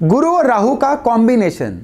गुरु और राहु का कॉम्बिनेशन,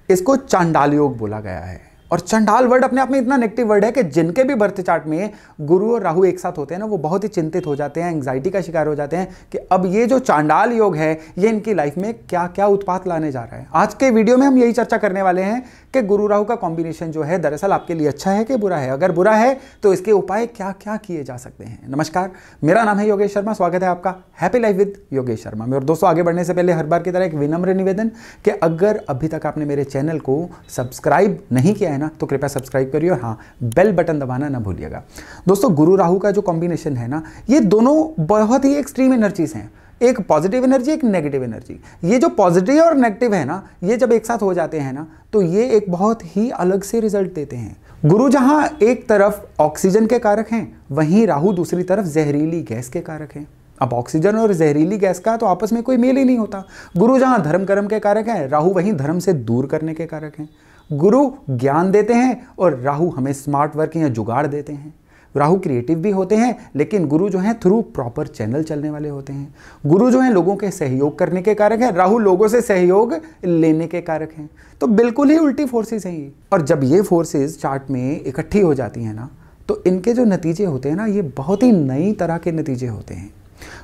इसको चांडाल योग बोला गया है। और चांडाल वर्ड अपने आप में इतना नेगेटिव वर्ड है कि जिनके भी बर्थ चार्ट में गुरु और राहु एक साथ होते हैं ना, वो बहुत ही चिंतित हो जाते हैं, एंग्जाइटी का शिकार हो जाते हैं कि अब ये जो चांडाल योग है ये इनकी लाइफ में क्या क्या उत्पात लाने जा रहा है। आज के वीडियो में हम यही चर्चा करने वाले हैं कि गुरु राहु का कॉम्बिनेशन जो है दरअसल आपके लिए अच्छा है कि बुरा है। अगर बुरा है तो इसके उपाय क्या क्या किए जा सकते हैं। नमस्कार, मेरा नाम है योगेश शर्मा, स्वागत है आपका happy life with Yogesh Sharma में। और दोस्तों, आगे बढ़ने से पहले हर बार की तरह एक विनम्र निवेदन कि अगर अभी तक आपने मेरे चैनल को सब्सक्राइब नहीं किया है ना, तो कृपया सब्सक्राइब करिए और हाँ, बेल बटन दबाना ना भूलिएगा। दोस्तों, गुरु राहु का जो कॉम्बिनेशन है ना, ये दोनों बहुत ही एक्सट्रीम एनर्जीज हैं। एक पॉजिटिव एनर्जी, एक नेगेटिव एनर्जी। ये जो पॉजिटिव और नेगेटिव है ना, ये जब एक साथ हो जाते हैं ना, तो ये एक बहुत ही अलग से रिजल्ट देते हैं। गुरु जहां एक तरफ ऑक्सीजन के कारक हैं, वहीं राहु दूसरी तरफ जहरीली गैस के कारक हैं। अब ऑक्सीजन और जहरीली गैस का तो आपस में कोई मेल ही नहीं होता। गुरु जहां धर्म कर्म के कारक हैं, राहु वहीं धर्म से दूर करने के कारक हैं। गुरु ज्ञान देते हैं और राहु हमें स्मार्ट वर्क या जुगाड़ देते हैं। राहु क्रिएटिव भी होते हैं, लेकिन गुरु जो है थ्रू प्रॉपर चैनल चलने वाले होते हैं। गुरु जो है लोगों के सहयोग करने के कारक है, राहु लोगों से सहयोग लेने के कारक हैं। तो बिल्कुल ही उल्टी फोर्सेस हैं ये। और जब ये फोर्सेस चार्ट में इकट्ठी हो जाती हैं ना, तो इनके जो नतीजे होते हैं ना, ये बहुत ही नई तरह के नतीजे होते हैं।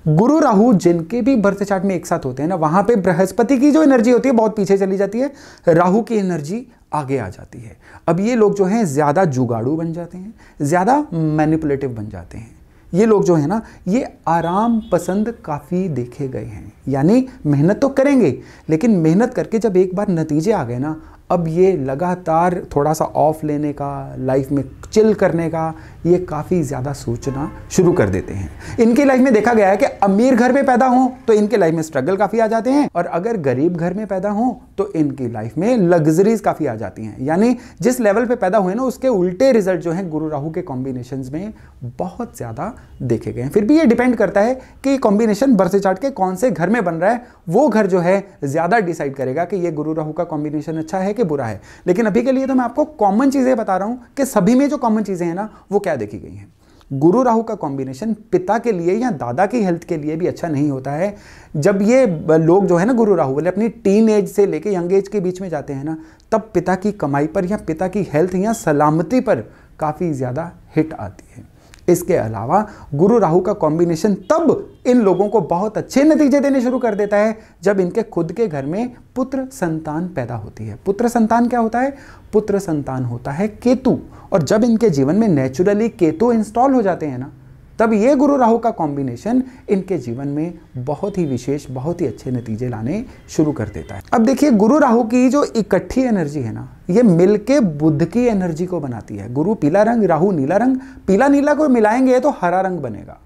गुरु राहु जिनके भी बर्थ चार्ट में एक साथ होते हैं ना, वहां पे बृहस्पति की जो एनर्जी होती है बहुत पीछे चली जाती है, राहु की एनर्जी आगे आ जाती है। अब ये लोग जो हैं ज्यादा जुगाड़ू बन जाते हैं, ज्यादा मैनिपुलेटिव बन जाते हैं। ये लोग जो है ना, ये आराम पसंद काफी देखे गए हैं। यानी मेहनत तो करेंगे, लेकिन मेहनत करके जब एक बार नतीजे आ गए ना, अब ये लगातार थोड़ा सा ऑफ लेने का, लाइफ में चिल करने का, ये काफ़ी ज़्यादा सोचना शुरू कर देते हैं। इनकी लाइफ में देखा गया है कि अमीर घर में पैदा हो तो इनके लाइफ में स्ट्रगल काफ़ी आ जाते हैं, और अगर गरीब घर में पैदा हो तो इनकी लाइफ में लग्जरीज काफ़ी आ जाती हैं। यानी जिस लेवल पे पैदा हुए ना, उसके उल्टे रिजल्ट जो हैं गुरु राहु के कॉम्बिनेशंस में बहुत ज़्यादा देखे गए हैं। फिर भी ये डिपेंड करता है कि कॉम्बिनेशन बर्थ चार्ट के कौन से घर में बन रहा है। वो घर जो है ज़्यादा डिसाइड करेगा कि ये गुरु राहु का कॉम्बिनेशन अच्छा है कि बुरा है। लेकिन अभी के लिए तो मैं आपको कॉमन चीजें बता रहा हूं कि सभी में जो कॉमन चीजें हैं ना, वो क्या देखी गई हैं। गुरु राहु का कॉम्बिनेशन पिता के लिए या दादा की हेल्थ के लिए भी अच्छा नहीं होता है। जब ये लोग जो है ना, गुरु राहु वाले अपनी टीन एज से लेके यंग एज के बीच में जाते हैं ना, तब पिता की कमाई पर या पिता की हेल्थ या सलामती पर काफी ज्यादा हिट आती है। इसके अलावा गुरु राहु का कॉम्बिनेशन तब इन लोगों को बहुत अच्छे नतीजे देने शुरू कर देता है जब इनके खुद के घर में पुत्र संतान पैदा होती है। पुत्र संतान क्या होता है? पुत्र संतान होता है केतु। और जब इनके जीवन में नेचुरली केतु इंस्टॉल हो जाते हैं ना, तब ये गुरु राहु का कॉम्बिनेशन इनके जीवन में बहुत ही विशेष, बहुत ही अच्छे नतीजे लाने शुरू कर देता है। अब देखिए, गुरु राहु की जो इकट्ठी एनर्जी है ना, ये मिलके बुध की एनर्जी को बनाती है। गुरु पीला रंग, राहु नीला रंग, पीला नीला को मिलाएंगे तो हरा रंग बनेगा।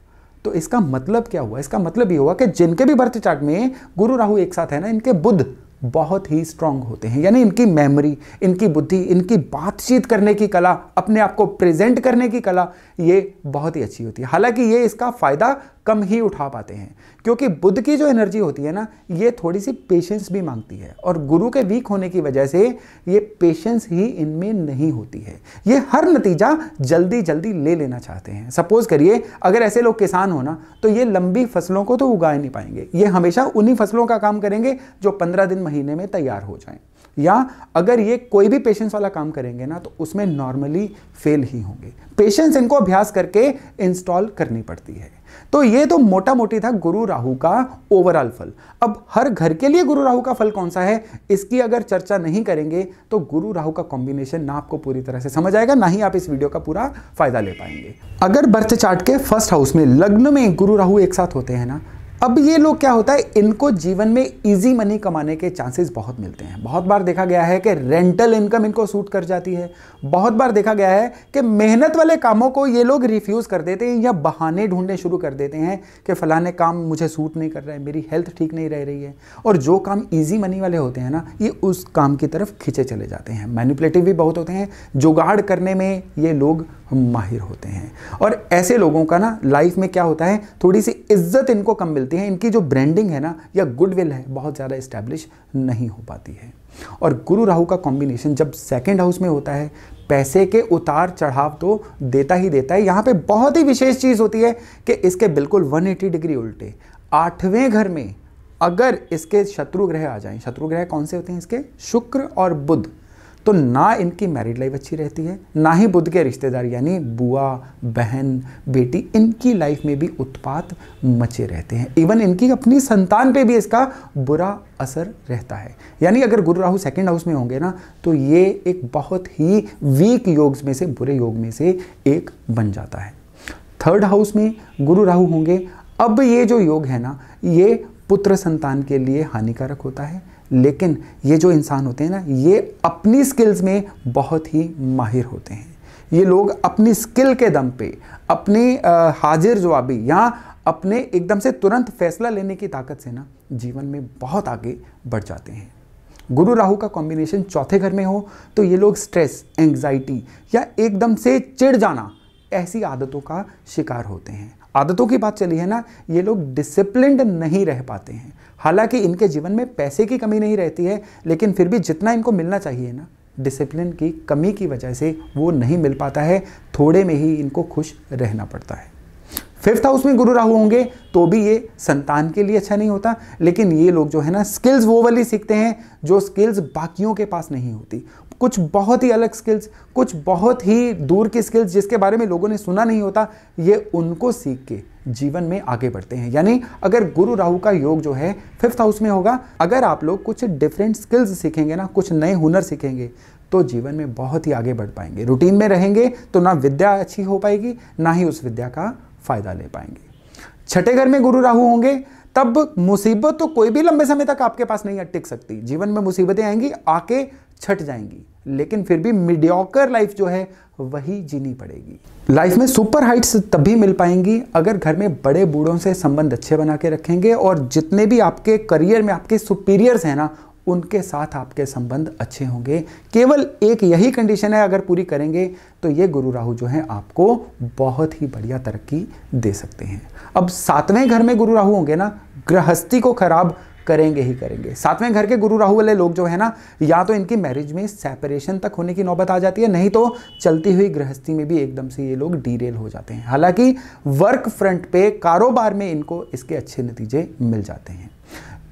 तो इसका मतलब क्या हुआ? इसका मतलब ये हुआ कि जिनके भी बर्थ चार्ट में गुरु राहु एक साथ है ना, इनके बुध बहुत ही स्ट्रांग होते हैं। यानी इनकी मेमोरी, इनकी बुद्धि, इनकी बातचीत करने की कला, अपने आप को प्रेजेंट करने की कला, ये बहुत ही अच्छी होती है। हालांकि ये इसका फायदा कम ही उठा पाते हैं, क्योंकि बुध की जो एनर्जी होती है ना, ये थोड़ी सी पेशेंस भी मांगती है। और गुरु के वीक होने की वजह से ये पेशेंस ही इनमें नहीं होती है। ये हर नतीजा जल्दी जल्दी ले लेना चाहते हैं। सपोज करिए, अगर ऐसे लोग किसान हो ना, तो ये लंबी फसलों को तो उगा नहीं पाएंगे। ये हमेशा उन्हीं फसलों का काम करेंगे जो 15 दिन महीने में तैयार हो जाएं। या अगर ये कोई भी पेशेंस वाला काम करेंगे ना, तो उसमें नॉर्मली फेल ही होंगे। पेशेंस इनको अभ्यास करके इंस्टॉल करनी पड़ती है। तो ये तो मोटा मोटी था गुरु राहु का ओवरऑल फल। अब हर घर के लिए गुरु राहु का फल कौन सा है, इसकी अगर चर्चा नहीं करेंगे तो गुरु राहु का कॉम्बिनेशन ना आपको पूरी तरह से समझ आएगा, ना ही आप इस वीडियो का पूरा फायदा ले पाएंगे। अगर बर्थ चार्ट के फर्स्ट हाउस में लग्न में गुरु राहु एक साथ होते हैं ना, अब ये लोग क्या होता है, इनको जीवन में इजी मनी कमाने के चांसेस बहुत मिलते हैं। बहुत बार देखा गया है कि रेंटल इनकम इनको सूट कर जाती है। बहुत बार देखा गया है कि मेहनत वाले कामों को ये लोग रिफ्यूज कर देते हैं या बहाने ढूंढने शुरू कर देते हैं कि फलाने काम मुझे सूट नहीं कर रहा है, मेरी हेल्थ ठीक नहीं रह रही है। और जो काम इजी मनी वाले होते हैं ना, ये उस काम की तरफ खींचे चले जाते हैं। मैनिपुलेटिव भी बहुत होते हैं, जुगाड़ करने में ये लोग माहिर होते हैं। और ऐसे लोगों का ना लाइफ में क्या होता है, थोड़ी सी इज्जत इनको कम मिलती है। इनकी जो ब्रांडिंग है ना, या गुडविल है, बहुत ज़्यादा इस्टेब्लिश नहीं हो पाती है। और गुरु राहु का कॉम्बिनेशन जब सेकंड हाउस में होता है, पैसे के उतार चढ़ाव तो देता ही देता है। यहाँ पे बहुत ही विशेष चीज़ होती है कि इसके बिल्कुल 180 डिग्री उल्टे 8वें घर में अगर इसके शत्रु ग्रह आ जाएं, शत्रु ग्रह कौन से होते हैं इसके, शुक्र और बुध, तो ना इनकी मैरिड लाइफ अच्छी रहती है, ना ही बुध के रिश्तेदार यानी बुआ, बहन, बेटी, इनकी लाइफ में भी उत्पात मचे रहते हैं। इवन इनकी अपनी संतान पे भी इसका बुरा असर रहता है। यानी अगर गुरु राहु सेकंड हाउस में होंगे ना, तो ये एक बहुत ही वीक योग में से, बुरे योग में से एक बन जाता है। थर्ड हाउस में गुरु राहु होंगे, अब ये जो योग है ना, ये पुत्र संतान के लिए हानिकारक होता है। लेकिन ये जो इंसान होते हैं ना, ये अपनी स्किल्स में बहुत ही माहिर होते हैं। ये लोग अपनी स्किल के दम पे, अपनी हाजिर जवाबी या अपने एकदम से तुरंत फैसला लेने की ताकत से ना जीवन में बहुत आगे बढ़ जाते हैं। गुरु राहु का कॉम्बिनेशन चौथे घर में हो तो ये लोग स्ट्रेस, एंग्जाइटी या एकदम से चिढ़ जाना, ऐसी आदतों का शिकार होते हैं। आदतों की बात चली है ना, ये लोग डिसिप्लिन्ड नहीं रह पाते हैं। हालांकि इनके जीवन में पैसे की कमी नहीं रहती है, लेकिन फिर भी जितना इनको मिलना चाहिए ना, डिसिप्लिन की कमी की वजह से वो नहीं मिल पाता है। थोड़े में ही इनको खुश रहना पड़ता है। फिफ्थ हाउस में गुरु राहु होंगे तो भी ये संतान के लिए अच्छा नहीं होता। लेकिन ये लोग जो है ना, स्किल्स वो वाली सीखते हैं जो स्किल्स बाकियों के पास नहीं होती। कुछ बहुत ही अलग स्किल्स, कुछ बहुत ही दूर की स्किल्स जिसके बारे में लोगों ने सुना नहीं होता, ये उनको सीख के जीवन में आगे बढ़ते हैं। यानी अगर गुरु राहु का योग जो है फिफ्थ हाउस में होगा, अगर आप लोग कुछ डिफरेंट स्किल्स सीखेंगे ना, कुछ नए हुनर सीखेंगे, तो जीवन में बहुत ही आगे बढ़ पाएंगे। रूटीन में रहेंगे तो ना विद्या अच्छी हो पाएगी, ना ही उस विद्या का फायदा ले पाएंगे। छठे घर में गुरु राहु होंगे तब मुसीबत तो कोई भी लंबे समय तक आपके पास नहीं टिक सकती। जीवन में मुसीबतें आएंगी, आके छट जाएंगी, लेकिन फिर भी मीडियोकर लाइफ जो है वही जीनी पड़ेगी। लाइफ में सुपर हाइट्स तभी मिल पाएंगी अगर घर में बड़े बूढ़ों से संबंध अच्छे बना के रखेंगे, और जितने भी आपके करियर में आपके सुपीरियर्स हैं ना, उनके साथ आपके संबंध अच्छे होंगे। केवल एक यही कंडीशन है, अगर पूरी करेंगे तो ये गुरु राहु जो है आपको बहुत ही बढ़िया तरक्की दे सकते हैं। अब सातवें घर में गुरु राहु होंगे ना, गृहस्थी को खराब करेंगे ही करेंगे। सातवें घर के गुरु राहु वाले लोग जो है ना, या तो इनकी मैरिज में सेपरेशन तक होने की नौबत आ जाती है, नहीं तो चलती हुई गृहस्थी में भी एकदम से ये लोग डीरेल हो जाते हैं। हालांकि वर्क फ्रंट पे, कारोबार में इनको इसके अच्छे नतीजे मिल जाते हैं।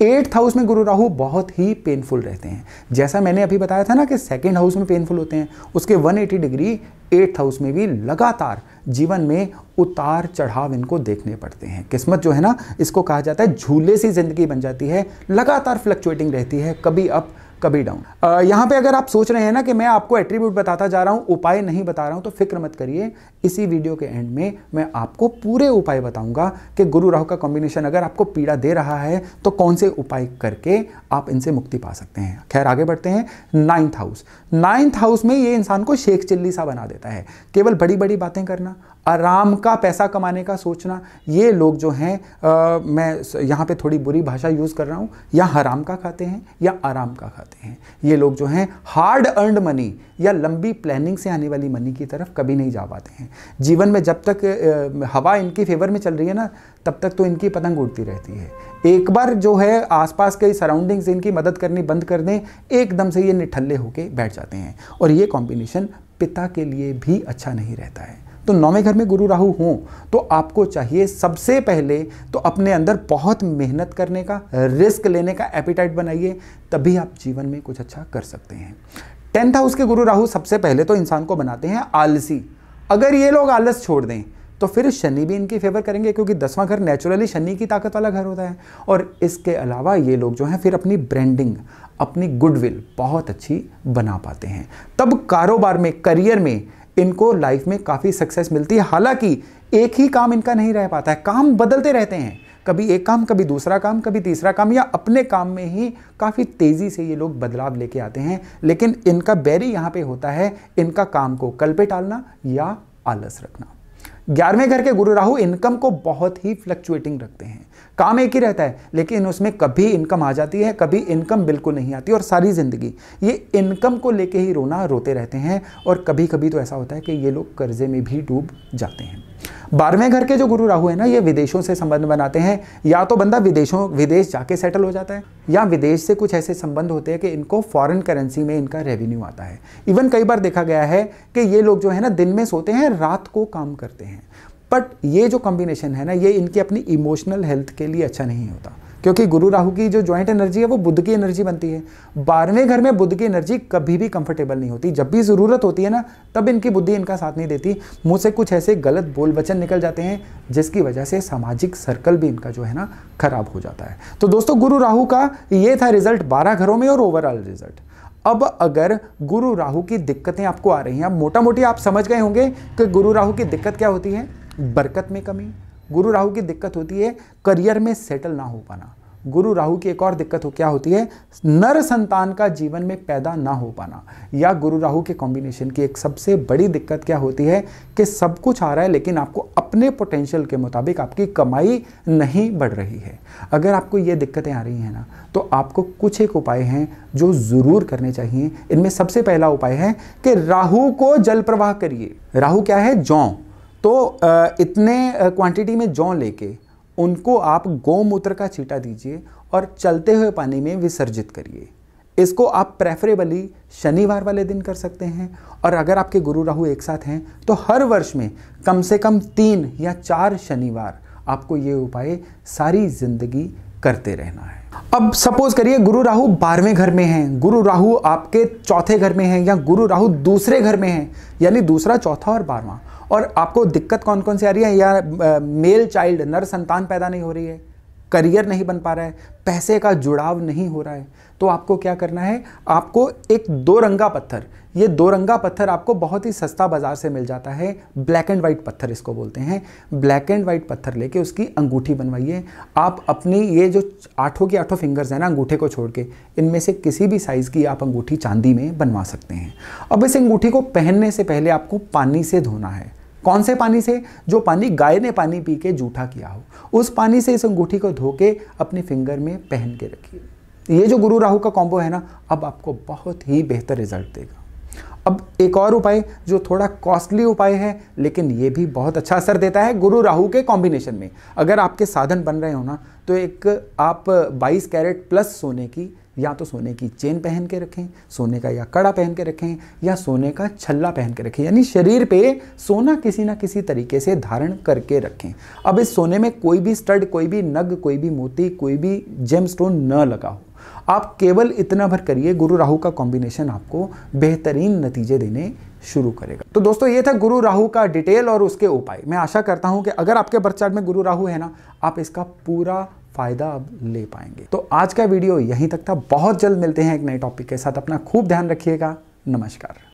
एट्थ हाउस में गुरु राहु बहुत ही पेनफुल रहते हैं। जैसा मैंने अभी बताया था ना कि सेकंड हाउस में पेनफुल होते हैं, उसके 180 डिग्री एट्थ हाउस में भी लगातार जीवन में उतार चढ़ाव इनको देखने पड़ते हैं। किस्मत जो है ना, इसको कहा जाता है झूले सी जिंदगी बन जाती है, लगातार फ्लक्चुएटिंग रहती है, कभी अप कभी डाउन। यहाँ पे अगर आप सोच रहे हैं ना कि मैं आपको एट्रीब्यूट बताता जा रहा हूँ, उपाय नहीं बता रहा हूँ, तो फिक्र मत करिए। इसी वीडियो के एंड में मैं आपको पूरे उपाय बताऊंगा कि गुरु राहु का कॉम्बिनेशन अगर आपको पीड़ा दे रहा है तो कौन से उपाय करके आप इनसे मुक्ति पा सकते हैं। खैर आगे बढ़ते हैं। नाइन्थ हाउस, नाइन्थ हाउस में ये इंसान को शेख चिल्ली सा बना देता है। केवल बड़ी बड़ी बातें करना, आराम का पैसा कमाने का सोचना, ये लोग जो हैं, मैं यहाँ पे थोड़ी बुरी भाषा यूज़ कर रहा हूँ, या हराम का खाते हैं या आराम का खाते हैं। ये लोग जो हैं हार्ड अर्नड मनी या लंबी प्लानिंग से आने वाली मनी की तरफ कभी नहीं जा पाते हैं। जीवन में जब तक हवा इनकी फेवर में चल रही है ना, तब तक तो इनकी पतंग उड़ती रहती है। एक बार जो है आसपास के सराउंडिंग्स इनकी मदद करनी बंद कर दें, एकदम से ये निठल्ले होके बैठ जाते हैं। और ये कॉम्बिनेशन पिता के लिए भी अच्छा नहीं रहता है। तो नौवें घर में गुरु राहु हों तो आपको चाहिए सबसे पहले तो अपने अंदर बहुत मेहनत करने का, रिस्क लेने का एपिटाइट बनाइए, तभी आप जीवन में कुछ अच्छा कर सकते हैं। 10th हाउस के गुरु राहु सबसे पहले तो इंसान को बनाते हैं आलसी। अगर ये लोग आलस छोड़ दें तो फिर शनि भी इनकी फेवर करेंगे, क्योंकि 10वां घर नेचुरली शनि की ताकत वाला घर होता है। और इसके अलावा ये लोग जो हैं फिर अपनी ब्रांडिंग, अपनी गुडविल बहुत अच्छी बना पाते हैं। तब कारोबार में, करियर में इनको लाइफ में काफ़ी सक्सेस मिलती है। हालांकि एक ही काम इनका नहीं रह पाता है, काम बदलते रहते हैं। कभी एक काम, कभी दूसरा काम, कभी तीसरा काम, या अपने काम में ही काफ़ी तेज़ी से ये लोग बदलाव लेके आते हैं। लेकिन इनका बैरी यहाँ पे होता है इनका काम को कल पे टालना या आलस रखना। 11वें घर के गुरु राहु इनकम को बहुत ही फ्लक्चुएटिंग रखते हैं। काम एक ही रहता है, लेकिन उसमें कभी इनकम आ जाती है, कभी इनकम बिल्कुल नहीं आती, और सारी जिंदगी ये इनकम को लेके ही रोते रहते हैं। और कभी कभी तो ऐसा होता है कि ये लोग कर्जे में भी डूब जाते हैं। 12वें घर के जो गुरु राहु है ना, ये विदेशों से संबंध बनाते हैं। या तो बंदा विदेश जाके सेटल हो जाता है, या विदेश से कुछ ऐसे संबंध होते हैं कि इनको फॉरेन करेंसी में इनका रेवेन्यू आता है। इवन कई बार देखा गया है कि ये लोग जो है ना दिन में सोते हैं, रात को काम करते हैं। बट ये जो कॉम्बिनेशन है ना, ये इनकी अपनी इमोशनल हेल्थ के लिए अच्छा नहीं होता। क्योंकि गुरु राहु की जो ज्वाइंट एनर्जी है वो बुध की एनर्जी बनती है। 12वें घर में बुध की एनर्जी कभी भी कंफर्टेबल नहीं होती। जब भी ज़रूरत होती है ना, तब इनकी बुद्धि इनका साथ नहीं देती। मुंह से कुछ ऐसे गलत बोल वचन निकल जाते हैं जिसकी वजह से सामाजिक सर्कल भी इनका जो है ना खराब हो जाता है। तो दोस्तों, गुरु राहु का ये था रिजल्ट 12 घरों में और ओवरऑल रिजल्ट। अब अगर गुरु राहु की दिक्कतें आपको आ रही हैं, अब मोटा मोटी आप समझ गए होंगे कि गुरु राहु की दिक्कत क्या होती है। बरकत में कमी। गुरु राहु की दिक्कत होती है करियर में सेटल ना हो पाना। गुरु राहु की एक और दिक्कत क्या होती है, नर संतान का जीवन में पैदा ना हो पाना। या गुरु राहु के कॉम्बिनेशन की एक सबसे बड़ी दिक्कत क्या होती है कि सब कुछ आ रहा है लेकिन आपको अपने पोटेंशियल के मुताबिक आपकी कमाई नहीं बढ़ रही है। अगर आपको ये दिक्कतें आ रही हैं ना, तो आपको कुछ एक उपाय हैं जो ज़रूर करने चाहिए। इनमें सबसे पहला उपाय है कि राहु को जल प्रवाह करिए। राहु क्या है, जौ। तो इतने क्वांटिटी में जौ लेके उनको आप गौमूत्र का छींटा दीजिए और चलते हुए पानी में विसर्जित करिए। इसको आप प्रेफरेबली शनिवार वाले दिन कर सकते हैं। और अगर आपके गुरु राहु एक साथ हैं तो हर वर्ष में कम से कम 3 या 4 शनिवार आपको ये उपाय सारी जिंदगी करते रहना है। अब सपोज करिए गुरु राहु 12वें घर में हैं, गुरु राहु आपके चौथे घर में हैं, या गुरु राहु दूसरे घर में हैं, यानी दूसरा, चौथा और 12वां। और आपको दिक्कत कौन कौन सी आ रही है, या मेल चाइल्ड, नर संतान पैदा नहीं हो रही है, करियर नहीं बन पा रहा है, पैसे का जुड़ाव नहीं हो रहा है, तो आपको क्या करना है, आपको एक 2 रंगा पत्थर, ये 2 रंगा पत्थर आपको बहुत ही सस्ता बाजार से मिल जाता है। ब्लैक एंड वाइट पत्थर इसको बोलते हैं। ब्लैक एंड वाइट पत्थर लेके उसकी अंगूठी बनवाइए। आप अपनी ये जो 8 के 8 फिंगर्स हैं ना, अंगूठे को छोड़ के, इनमें से किसी भी साइज़ की आप अंगूठी चांदी में बनवा सकते हैं। अब इस अंगूठी को पहनने से पहले आपको पानी से धोना है। कौन से पानी से? जो पानी गाय ने पानी पी के जूठा किया हो, उस पानी से इस अंगूठी को धो के अपने फिंगर में पहन के रखिए। ये जो गुरु राहु का कॉम्बो है ना, अब आपको बहुत ही बेहतर रिजल्ट देगा। अब एक और उपाय जो थोड़ा कॉस्टली उपाय है, लेकिन ये भी बहुत अच्छा असर देता है गुरु राहु के कॉम्बिनेशन में। अगर आपके साधन बन रहे हो ना, तो एक आप 22 कैरेट प्लस सोने की, या तो सोने की चेन पहन के रखें, सोने का या कड़ा पहन के रखें, या सोने का छल्ला पहन के रखें, यानी शरीर पे सोना किसी ना किसी तरीके से धारण करके रखें। अब इस सोने में कोई भी स्टड, कोई भी नग, कोई भी मोती, कोई भी जेमस्टोन न लगा हो। आप केवल इतना भर करिए, गुरु राहु का कॉम्बिनेशन आपको बेहतरीन नतीजे देने शुरू करेगा। तो दोस्तों, ये था गुरु राहु का डिटेल और उसके उपाय। मैं आशा करता हूं कि अगर आपके बर्थ चार्ट में गुरु राहु है ना, आप इसका पूरा फायदा अब ले पाएंगे। तो आज का वीडियो यहीं तक था। बहुत जल्द मिलते हैं एक नए टॉपिक के साथ। अपना खूब ध्यान रखिएगा। नमस्कार।